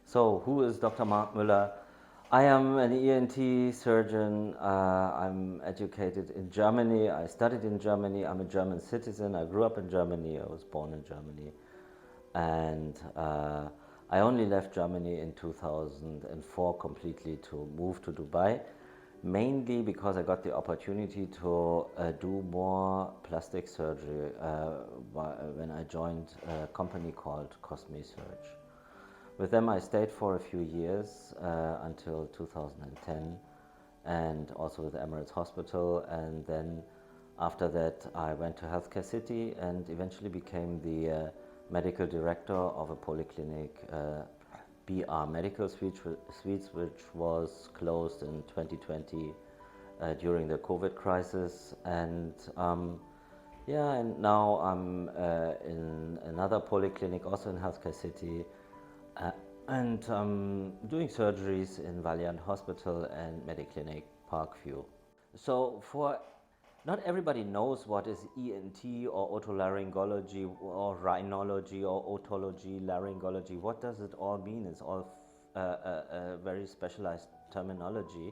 So, who is Dr. Marc Müller? I am an ENT surgeon. I'm educated in Germany. I studied in Germany. I'm a German citizen. I grew up in Germany. I was born in Germany. And I only left Germany in 2004 completely to move to Dubai, mainly because I got the opportunity to do more plastic surgery when I joined a company called CosmeSurge. With them I stayed for a few years until 2010, and also with Emirates Hospital, and then after that I went to Healthcare City and eventually became the medical director of a polyclinic, BR Medical Suites, which was closed in 2020 during the COVID crisis. And yeah, and now I'm in another polyclinic, also in Healthcare City, uh, and doing surgeries in Valiant Hospital and Mediclinic Parkview. So for not everybody knows what is ENT or otolaryngology or rhinology or otology, laryngology. What does it all mean? It's all very specialized terminology.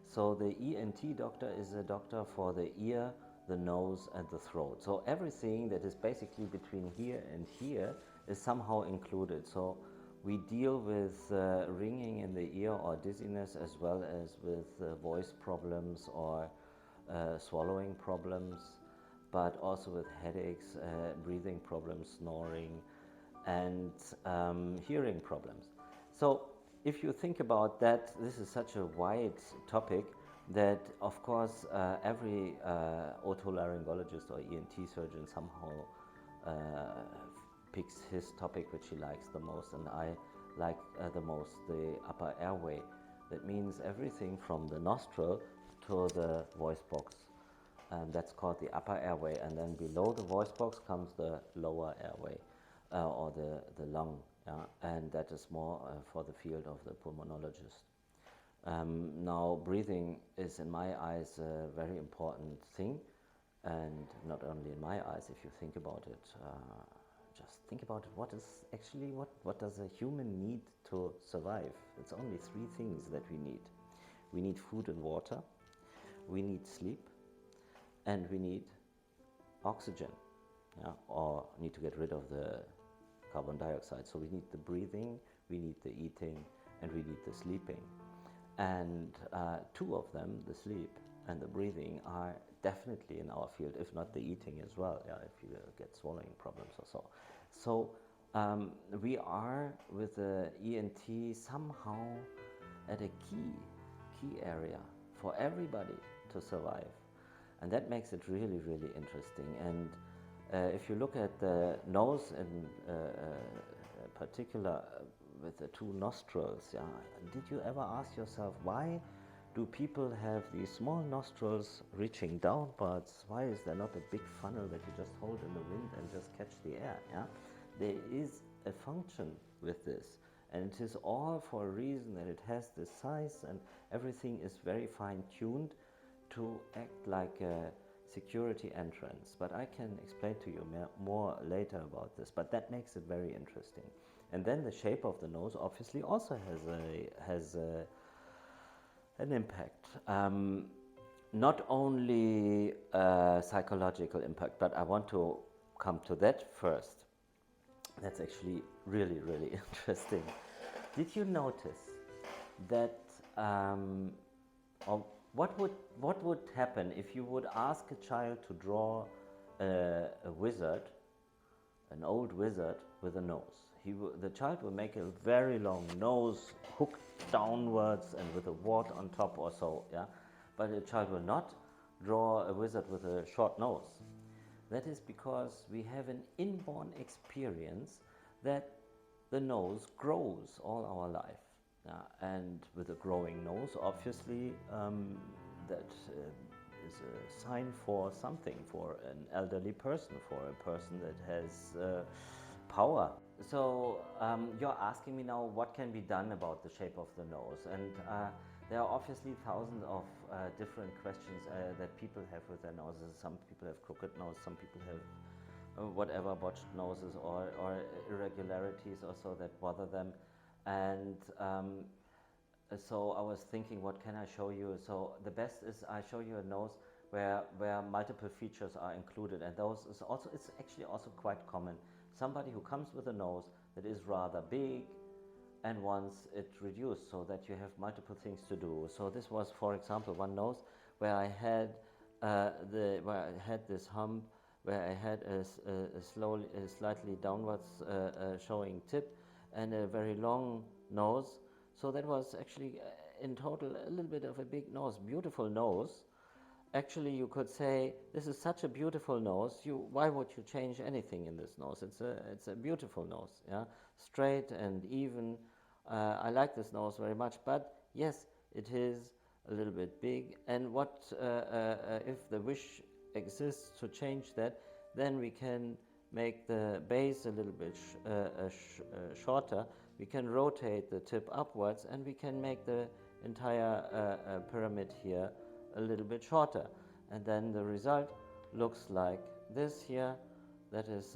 So the ENT doctor is a doctor for the ear, the nose and the throat. So everything that is basically between here and here is somehow included. So we deal with ringing in the ear or dizziness, as well as with voice problems or swallowing problems, but also with headaches, breathing problems, snoring, and hearing problems. So if you think about that, this is such a wide topic that, of course, every otolaryngologist or ENT surgeon somehow uh, picks his topic which he likes the most, and I like the most the upper airway. That means everything from the nostril to the voice box, and that's called the upper airway, and then below the voice box comes the lower airway, or the lung, yeah? And that is more for the field of the pulmonologist. Now, breathing is, in my eyes, a very important thing, and not only in my eyes. If you think about it, just think about it. What is actually what does a human need to survive? It's only three things that we need. We need food and water, we need sleep, and we need oxygen, yeah? Or need to get rid of the carbon dioxide. So we need the breathing, we need the eating, and we need the sleeping. And two of them, the sleep and the breathing, are definitely in our field, if not the eating as well, yeah, if you get swallowing problems or so. So we are, with the ENT, somehow at a key area for everybody to survive. And that makes it really, really interesting. And if you look at the nose in particular, with the two nostrils, yeah, did you ever ask yourself, why do people have these small nostrils reaching downwards? Why is there not a big funnel that you just hold in the wind and just catch the air? Yeah? There is a function with this, and it is all for a reason, that it has this size, and everything is very fine-tuned to act like a security entrance. But I can explain to you more later about this, but that makes it very interesting. And then the shape of the nose obviously also has an impact. Not only a psychological impact, but I want to come to that first. That's actually really, really interesting. Did you notice that, or what would happen if you would ask a child to draw a wizard, an old wizard with a nose? The child will make a very long nose, hooked downwards and with a wart on top or so, yeah? But a child will not draw a wizard with a short nose. That is because we have an inborn experience that the nose grows all our life. And with a growing nose, obviously, that is a sign for something, for an elderly person, for a person that has power. So you're asking me now, what can be done about the shape of the nose? And there are obviously thousands of different questions that people have with their noses. Some people have crooked nose, some people have whatever, botched noses or irregularities or so that bother them. And so I was thinking, what can I show you? So the best is I show you a nose where multiple features are included, and those is also, it's actually also quite common. Somebody who comes with a nose that is rather big and wants it reduced so that you have multiple things to do. So this was, for example, one nose where I had this hump, where I had a slightly downwards showing tip and a very long nose. So that was actually in total a little bit of a big nose, beautiful nose. Actually, you could say, this is such a beautiful nose, why would you change anything in this nose? It's a beautiful nose, yeah? Straight and even. I like this nose very much, but yes, it is a little bit big. And what if the wish exists to change that, then we can make the base a little bit shorter. We can rotate the tip upwards, and we can make the entire pyramid here a little bit shorter, and then the result looks like this here. That is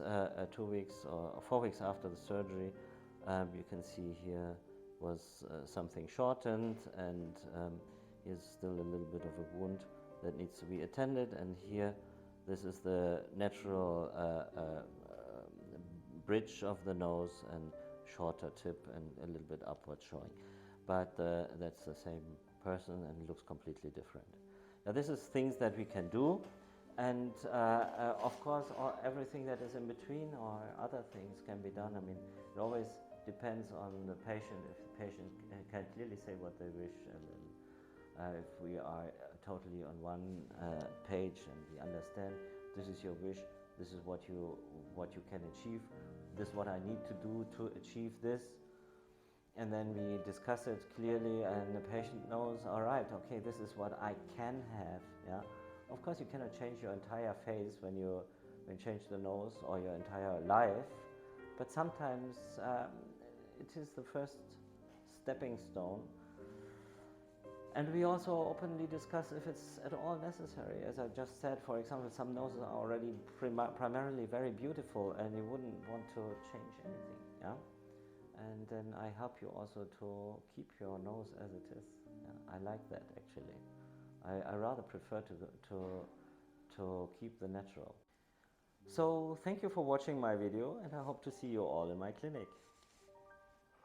2 weeks or 4 weeks after the surgery. You can see here was something shortened, and here's still a little bit of a wound that needs to be attended, and here this is the natural bridge of the nose and shorter tip and a little bit upward showing, but that's the same person and it looks completely different. Now this is things that we can do, and of course everything that is in between or other things can be done. I mean, it always depends on the patient. If the patient can clearly say what they wish, and then if we are totally on one page and we understand this is your wish, this is what you can achieve, this is what I need to do to achieve this, and then we discuss it clearly, and the patient knows, all right, okay, this is what I can have. Yeah, of course you cannot change your entire face when you change the nose, or your entire life, but sometimes it is the first stepping stone. And we also openly discuss if it's at all necessary. As I just said, for example, some noses are already primarily very beautiful, and you wouldn't want to change anything. Yeah. And then I help you also to keep your nose as it is. Yeah, I like that actually. I rather prefer to keep the natural. So thank you for watching my video, and I hope to see you all in my clinic.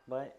Bye.